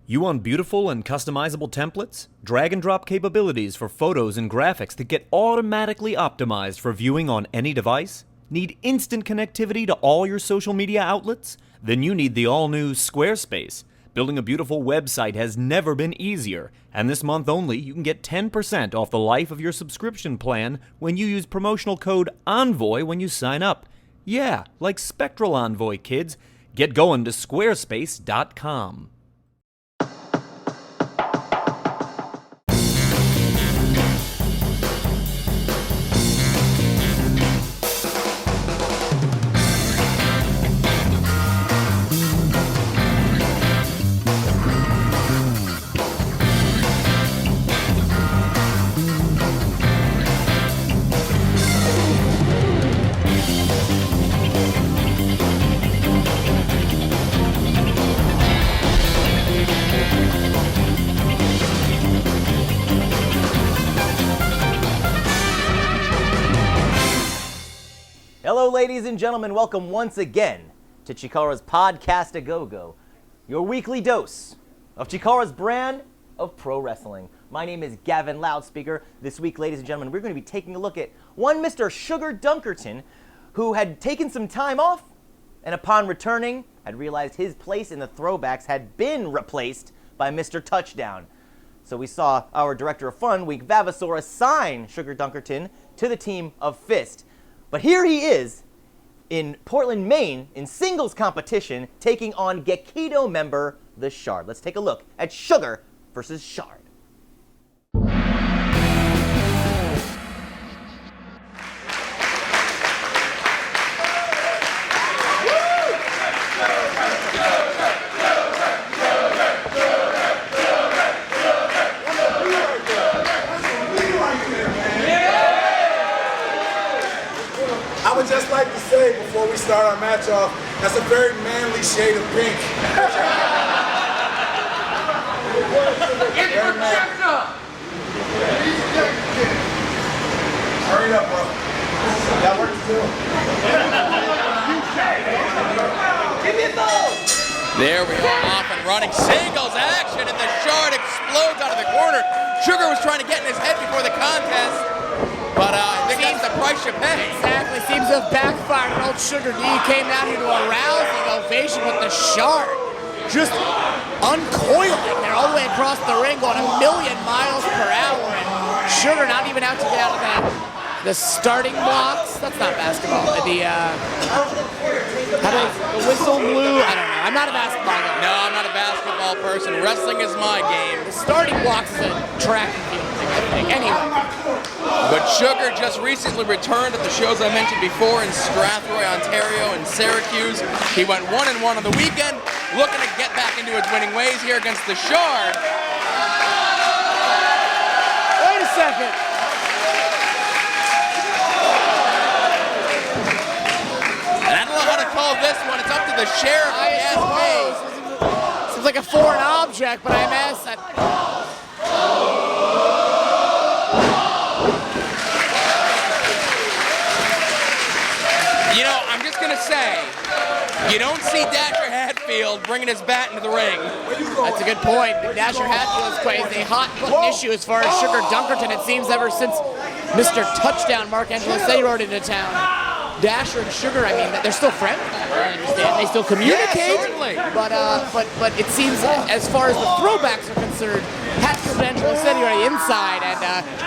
You want beautiful and customizable templates? Drag and drop capabilities for photos and graphics that get automatically optimized for viewing on any device? Need instant connectivity to all your social media outlets? Then you need the all-new Squarespace. Building a beautiful website has never been easier, and this month only you can get 10% off the life of your subscription plan when you use promotional code ENVOY when you sign up. Yeah, like Spectral Envoy, kids. Get going to squarespace.com. Hello, ladies and gentlemen. Welcome once again to CHIKARA's Podcast A Go-Go, your weekly dose of CHIKARA's brand of pro wrestling. My name is Gavin Loudspeaker. This week, ladies and gentlemen, we're going to be taking a look at one Mr. Sugar Dunkerton, who had taken some time off and upon returning had realized his place in the throwbacks had been replaced by Mr. Touchdown. So we saw our director of fun, Week Vavasaur, assign Sugar Dunkerton to the team of Fist. But here he is in Portland, Maine, in singles competition, taking on Gekido member, the Shard. Let's take a look at Sugar versus Shard. I would just like to say before we start our match off, that's a very manly shade of pink. Hurry up, bro. That works too. Give me a phone. There we are, off and running. Singles action, and the Shard explodes out of the corner. Sugar was trying to get in his head before the contest, but I think that's the price you pay. Exactly, seems to have backfired on old Sugar D. Came out here to a rousing ovation with the Shard just uncoiling there all the way across the ring, going 1,000,000 miles per hour, and Sugar not even out to get out of the starting blocks. That's not basketball. The whistle blew. I don't know. I'm not a basketball guy. No, I'm not a basketball person. Wrestling is my game. The starting blocks is a track and field thing, I think. Anyway. But Sugar just recently returned at the shows I mentioned before in Strathroy, Ontario, and Syracuse. He went 1-1 on the weekend, looking to get back into his winning ways here against the Shard. Wait a second. And I don't know how to call this one. It's up to the sheriff, if you ask me. Seems like a foreign object, but I miss. You know, I'm just going to say, you don't see Dasher Hatfield bringing his bat into the ring. That's a good point. Dasher Hatfield is a hot-button issue as far as Sugar Dunkerton, it seems, ever since Mr. Touchdown, Mark Angelo Say, rode into town. Dasher and Sugar, I mean, they're still friends, I understand. They still communicate. Yeah, certainly. But it seems, as far as the throwbacks are concerned, Hatfield and Angelo Say are on the inside, and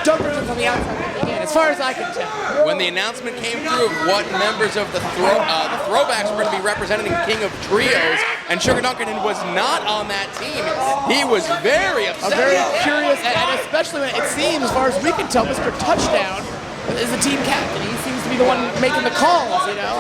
Dunkerton's on the outside looking in, as far as I can tell. When the announcement came through of what members of the throwbacks were going to be representing King of Trios, and Sugar Dunkerton was not on that team, he was very upset. Very curious, and especially when it seems, as far as we can tell, Mr. Touchdown is the team captain. He seems to be the one making the calls, you know.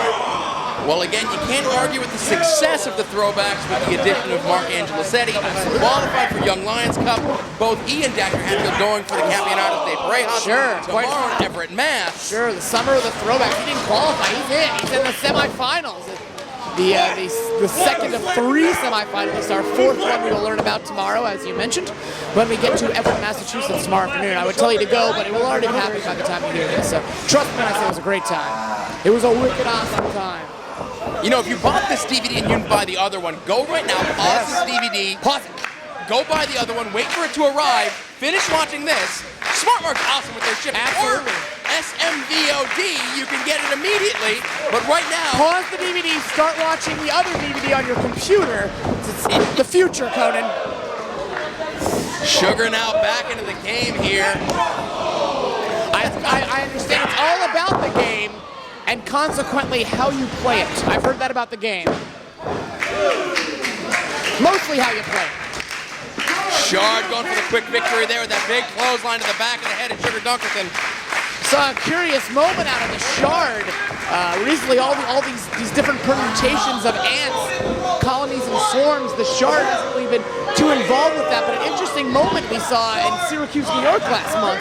Well, again, you can't argue with the success of the throwbacks with the addition of Mark Angelo Setti, qualified for Young Lions Cup. Both he and Dasher Hatfield going for the Campeonato de Parejas tomorrow in Everett, Mass. Sure, the summer of the throwbacks. He didn't qualify. He's in. He's in the semifinals. The second of 3 semifinalists. Our 4th one we will learn about tomorrow, as you mentioned, when we get to Everett, Massachusetts tomorrow afternoon. I would tell you to go, but it will already have happened by the time you hear this. So trust me when I say it was a great time. It was a wicked awesome time. You know, if you bought this DVD and you didn't buy the other one, go right now, pause this DVD. Pause it. go buy the other one, wait for it to arrive, finish watching this. Smart Mart's awesome with their shipping. Absolutely. Or SMVOD, you can get it immediately, but right now, Pause the DVD, start watching the other DVD on your computer. It's the future, Conan. Sugar now back into the game here. I understand it's all about the game and consequently how you play it. I've heard that about the game. Mostly how you play it. Shard going for the quick victory there with that big clothesline to the back of the head of Sugar Dunkerton. Saw a curious moment out of the Shard. Recently, all these different permutations of ants, colonies, and swarms. The Shard hasn't really been too involved with that, but an interesting moment we saw in Syracuse, New York last month,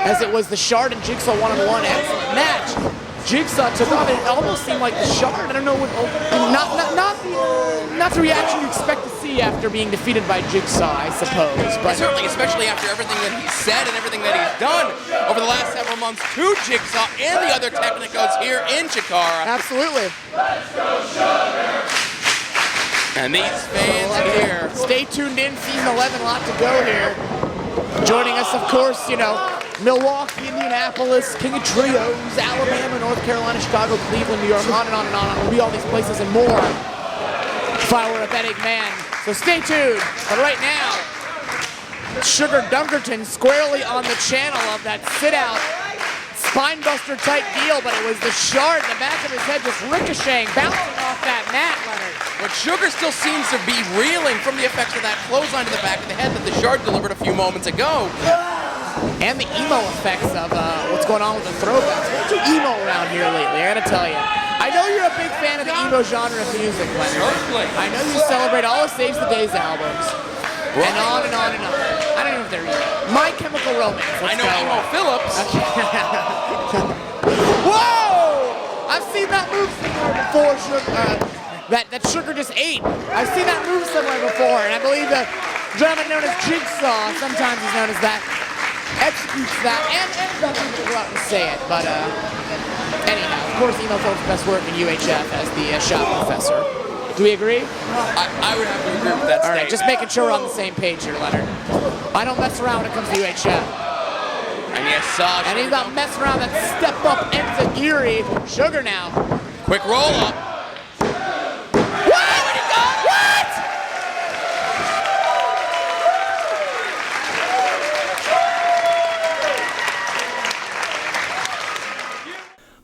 as it was the Shard and Jigsaw one-on-one excellent match. Jigsaw took off, and it almost seemed like the Shard, I don't know, not the reaction you expect to see after being defeated by Jigsaw, I suppose. But certainly, especially after everything that he's said and everything that he's done over the last several months to Jigsaw and the other Technicos here in Chikara. Absolutely. And these fans here. Stay tuned in, season 11, lot to go here. Joining us, of course, you know, Milwaukee, Indianapolis, King of Trios, Alabama, North Carolina, Chicago, Cleveland, New York, on and on and on. We'll be all these places and more if I were a betting man. So stay tuned. But right now, Sugar Dunkerton squarely on the channel of that sit-out, spinebuster type deal, but it was the Shard in the back of his head just ricocheting, bouncing off that mat, Leonard. But Sugar still seems to be reeling from the effects of that clothesline to the back of the head that the Shard delivered a few moments ago. And the emo effects of what's going on with the throwbacks. We're too emo around here lately, I gotta tell you. I know you're a big fan of the emo genre of music, Leonard. I know you celebrate all of Saves the Days albums. And on and on and on. I don't know if they're emo. My Chemical Romance. I know Emo Phillips. Whoa! I've seen that move somewhere before, Sugar. That Sugar just ate. I've seen that move somewhere before, and I believe the gentleman known as Jigsaw, sometimes he's known as that, executes that, and doesn't go out and say it. But anyhow, of course, Emo Phillips' best work in UHF as the shop professor. Do we agree? I would have to agree with that All right, statement. just making sure we're on the same page here, Leonard. I don't mess around when it comes to UHF. And yes, And he's not messing around that step up Enziguri. Sugar now. quick roll up. What?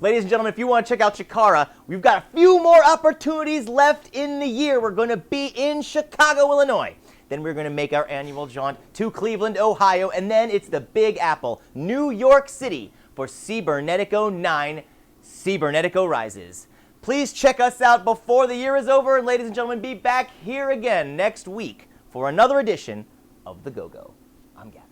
Ladies and gentlemen, if you want to check out Chikara, we've got a few more opportunities left in the year. We're going to be in Chicago, Illinois. Then we're going to make our annual jaunt to Cleveland, Ohio, and then it's the Big Apple, New York City, for Cybernetico 9, Cybernetico Rises. Please check us out before the year is over, and ladies and gentlemen, be back here again next week for another edition of The Go-Go. I'm Gavin.